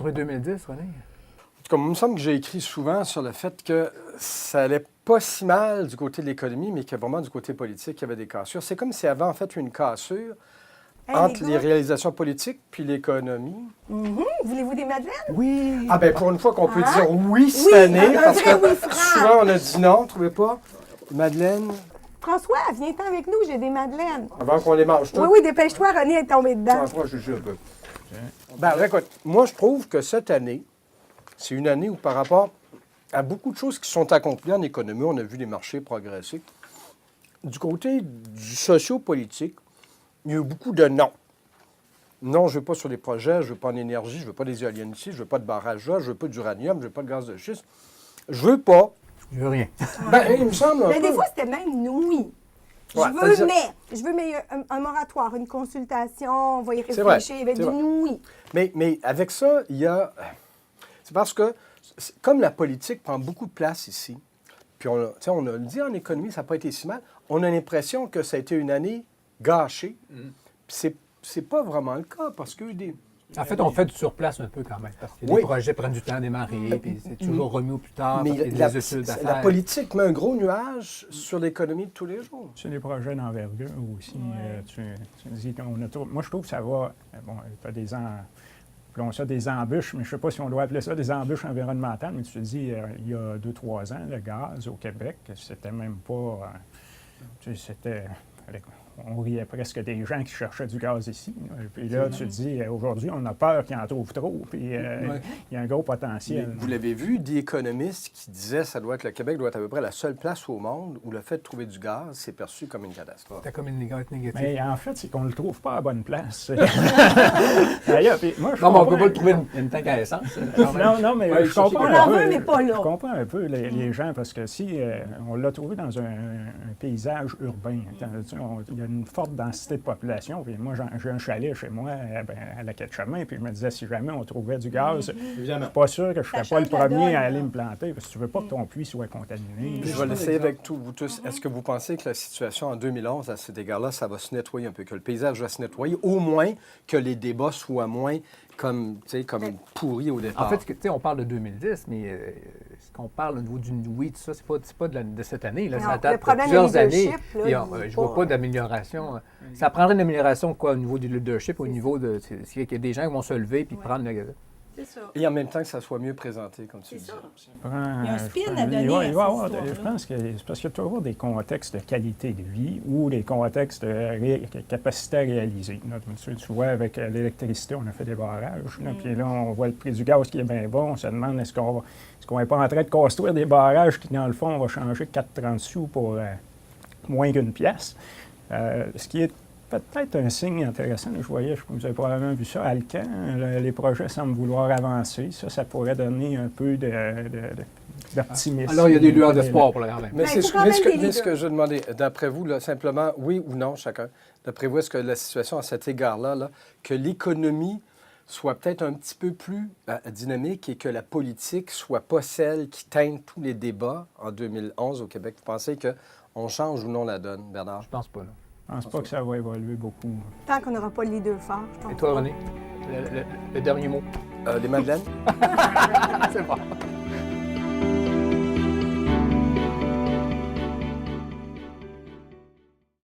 trouvé 2010, René? Comme il me semble que j'ai écrit souvent sur le fait que ça allait pas si mal du côté de l'économie, mais que vraiment du côté politique, il y avait des cassures. C'est comme s'il y avait en fait une cassure entre les réalisations politiques puis l'économie. Voulez-vous des madeleines? Oui! Ah ben pour une fois qu'on peut dire oui cette année, parce que souvent on a dit non, trouvez pas? Madeleine, François, viens-t'en avec nous, j'ai des madeleines. avant qu'on les mange toutes. Oui, dépêche-toi, René est tombé dedans. François, je jure. Ben écoute, moi je trouve que cette année, c'est une année où par rapport à beaucoup de choses qui sont accomplies en économie, on a vu les marchés progresser. Du côté du socio-politique, il y a eu beaucoup de non. Non, je ne veux pas sur les projets, je ne veux pas en énergie, je ne veux pas des éoliennes ici, je ne veux pas de barrage là, je ne veux pas d'uranium, je ne veux pas de gaz de schiste. Je veux pas. Je veux rien. Ben, il me semble un Mais peu... des fois, c'était même oui. Ouais, Je veux un moratoire, une consultation, on va y C'est vrai, réfléchir avec c'est du vrai. oui. Mais avec ça, il y a... C'est parce que, comme la politique prend beaucoup de place ici, puis on a dit en économie, ça n'a pas été si mal, on a l'impression que ça a été une année gâchée. Puis c'est pas vraiment le cas, parce que En fait, on fait du surplace un peu quand même, parce que Oui. les projets prennent du temps à démarrer, puis c'est toujours remis au plus tard, parce mais qu'il y a des études à la faire. politique met un gros nuage sur l'économie de tous les jours. C'est des projets d'envergure aussi. Tu dis moi, je trouve que ça va. Bon, tu as appelons ça des embûches, mais je ne sais pas si on doit appeler ça des embûches environnementales, mais tu te dis, il y a 2-3 ans, le gaz au Québec, c'était même pas. C'était. On riait presque des gens qui cherchaient du gaz ici. Puis là, tu te dis, aujourd'hui, on a peur qu'il en trouve trop, puis il y a un gros potentiel. Mais vous l'avez vu, des économistes qui disaient que le Québec doit être à peu près la seule place au monde où le fait de trouver du gaz, c'est perçu comme une catastrophe. C'était comme une négative. Mais en fait, c'est qu'on ne le trouve pas à bonne place. D'ailleurs, puis moi, Non, mais on ne peut pas le trouver une tank à essence. Non, mais Ouais, je comprends On en un peu. veut, mais pas là. Je comprends un peu les gens, parce que si on l'a trouvé dans un paysage urbain, il y a une forte densité de population. Puis moi, j'ai un chalet chez moi à la Quai-de-Chemin, puis je me disais, si jamais on trouvait du gaz, je suis pas sûr que je ne serais pas le premier à aller me planter, parce que tu veux pas que ton puits soit contaminé. Je vais l'essayer avec vous tous. Est-ce que vous pensez que la situation en 2011, à cet égard-là, ça va se nettoyer un peu, que le paysage va se nettoyer, au moins que les débats soient moins comme pourris au départ? En fait, tu sais, on parle de 2010, mais ce qu'on parle au niveau du oui, tout ça, c'est pas de cette année. Là, Non, ça le date de problème plusieurs de années. leadership, là, Et il je est vois pas- pas d'amélioration. Ça prendrait une amélioration quoi, au niveau du leadership, au niveau de... S'il y a des gens qui vont se lever puis prendre le... C'est ça. Et en même temps que ça soit mieux présenté, comme tu dis. Il y a un spin à donner Il va à y cette avoir, histoire-là. je pense que c'est parce qu'il y a toujours des contextes de qualité de vie ou des contextes de capacité à réaliser. Là, tu vois, avec l'électricité, on a fait des barrages. Là, puis là, on voit le prix du gaz qui est bien bon. On se demande est-ce qu'on n'est pas en train de construire des barrages qui, dans le fond, on va changer 4,30 sous pour moins qu'une pièce. Ce qui est peut-être un signe intéressant. Je voyais, vous avez probablement vu ça, à Alcan, les projets semblent vouloir avancer. Ça pourrait donner un peu d'optimisme. Alors, il y a des lueurs d'espoir pour le quand même. Mais, il faut quand même des ce que je demandais, d'après vous, là, simplement, oui ou non, chacun, d'après vous, est-ce que la situation à cet égard-là, là, que l'économie soit peut-être un petit peu plus dynamique et que la politique soit pas celle qui teinte tous les débats en 2011 au Québec? Vous pensez qu'on change ou non la donne, Bernard? Je pense pas, là. Je pense pas que ça va évoluer beaucoup. Tant qu'on n'aura pas le leader fort, je pense. Et toi, René? Le dernier mot? Les madeleines? C'est bon.